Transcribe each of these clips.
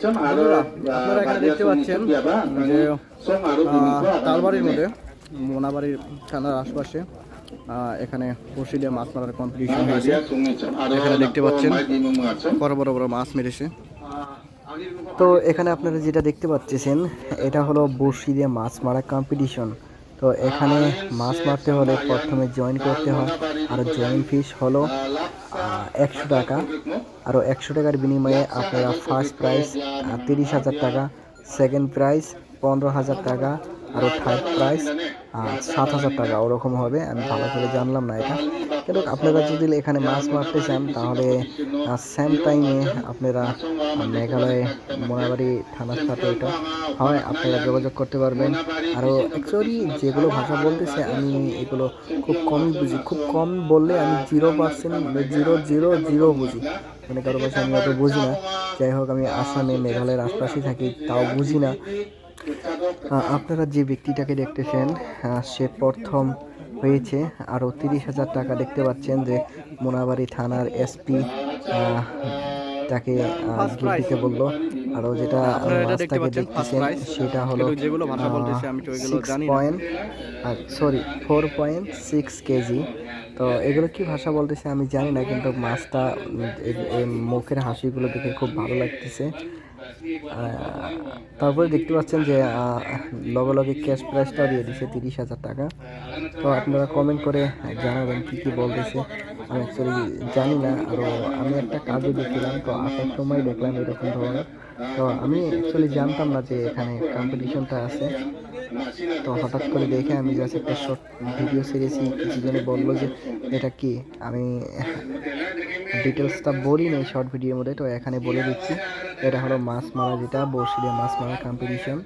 বন্ধুরা, আপনারা এখানে দেখতে পাচ্ছেন যে তালবাড়ির মধ্যে মোনাবাড়ির থানার আশপাশে এখানে বড়শি দিয়ে মাছ মারার কম্পিটিশন হয়েছে। এখানে দেখতে পাচ্ছেন বড় বড় বড় মাছ মেরেছে। তো এখানে আপনারা যেটা দেখতে পাচ্ছেন এটা হলো বড়শি দিয়ে মাছ মারা কম্পিটিশন। তো এখানে মাছ মারতে হলে প্রথমে জয়েন করতে হয়, আর জয়েন ফিস হলো 100 টাকা। আরও 100 টাকার বিনিময়ে আপনারা ফার্স্ট প্রাইজ 30,000 টাকা, সেকেন্ড প্রাইজ 15,000 টাকা, আরও থার্ড প্রাইজ 7,000 টাকা ওরকম হবে। আমি ভালো করে জানলাম না এটা, কিন্তু আপনারা যদি এখানে মাছ মারতে চান তাহলে সেম টাইমে আপনারা মেঘালয়ে মোনাবাড়ি থানার সাথে এটা হয়, আপনারা যোগাযোগ করতে পারবেন। আরও অ্যাকচুয়ালি যেগুলো ভাষা বলতেছে আমি এগুলো খুব কমই বুঝি, খুব কম বললে আমি 0% 0.00 বুঝি, মানে কারো ভাষা আমি অত বুঝি না। যাই হোক, আমি আসামে মেঘালয়ের আশপাশে থাকি, তাও বুঝি না। আপনারা যে ব্যক্তিটাকে দেখতেছেন সে প্রথম হয়েছে। আরও 30,000 টাকা দেখতে পাচ্ছেন যে মোনাবাড়ি থানার এসপি তাকে গিফট দিতে বললো। আরও যেটা মাছটাকে দেখতেছেন সেটা হলো 4.6 কেজি। তো এগুলো কি ভাষা বলতেছে আমি জানি না, কিন্তু মাছটা মুখের হাসিগুলো দেখে খুব ভালো লাগতেছে। তারপরে দেখতে পাচ্ছেন যে লগে লগে ক্যাশ প্রাইসটাও দিয়ে দিচ্ছে 30,000 টাকা। তো আপনারা কমেন্ট করে জানাবেন কী কী বলতেছে, আমি অ্যাকচুয়ালি জানি না। আরও আমি একটা কাজও দেখছিলাম, তো আসার সময় দেখলাম এরকম ধরনের। তো আমি অ্যাকচুয়ালি জানতাম না যে এখানে কম্পিটিশনটা আছে। তো হঠাৎ করে দেখে আমি জাস্ট একটা শর্ট ভিডিও ছেড়েছি, কিছুজনে বললো যে এটা কি, আমি ডিটেলসটা বলি নেই শর্ট ভিডিওর মধ্যে, তো এখানে বলে দিচ্ছি। এটা হলো মাছ মারা, যেটা বড়শি দিয়ে মাছ মারা competition.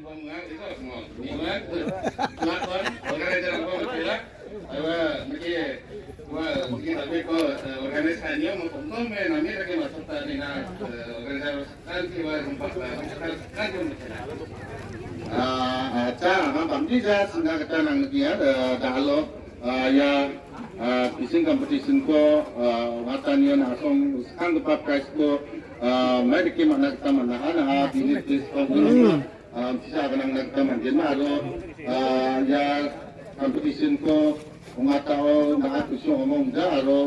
fishing competition ko watanian asong sanggap prize ko may dikim nagtaman na ana binit ko sisa kanang nagtaman din aro ya competition ko kung atao nakatusyo ngomong da aro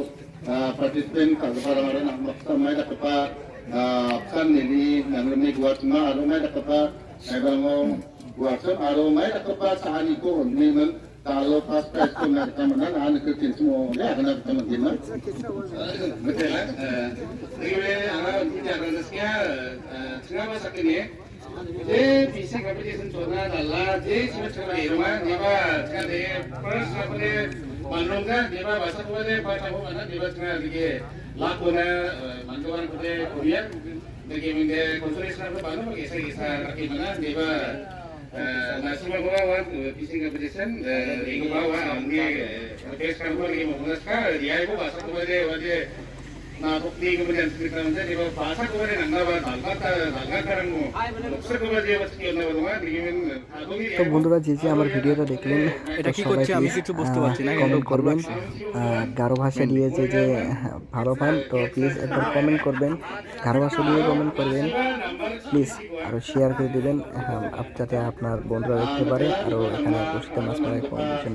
participant ka para na maksa may nakapa san nili nang lumig wat nga aro may nakapa ay bangong watson aro may nakapa sa hani ko niman kalau pas prize ko nagtaman na ana kertin semua ya kana nagtaman din na betul lah ini ana tidak rezeki kenapa sakit ni je fishing competition chona dalla je sima chona irma neba chade first apne manronga neba basa ko de pa ta ho na neba chona dige lakona mandoan ko de korean dige minde consolation ko bano ke sai isa rakhi mana neba nasional ko wa fishing competition ego bawa amge best kan ko ige mo ska dia ko basa ko de wade na bukti kemudian cerita macam ni bahasa kemudian anda dalga karang mo lokser kemudian dia pasti anda berdua dikimin তো বন্ধুরা, যে আমার ভিডিওটা দেখলেন এটা কি করছে আমি কিছু বুঝতে পারছি না, কমেন্ট করবেন। গারো ভাষা দিয়ে যে ভালো পান তো প্লিজ একবার কমেন্ট করবেন, গারো ভাষা দিয়ে কমেন্ট করবেন প্লিজ, আরও শেয়ার করে দেবেন যাতে আপনার বন্ধুরা দেখতে পারে। আরও এখানে বসতে মাছ মারার কম্পিটিশন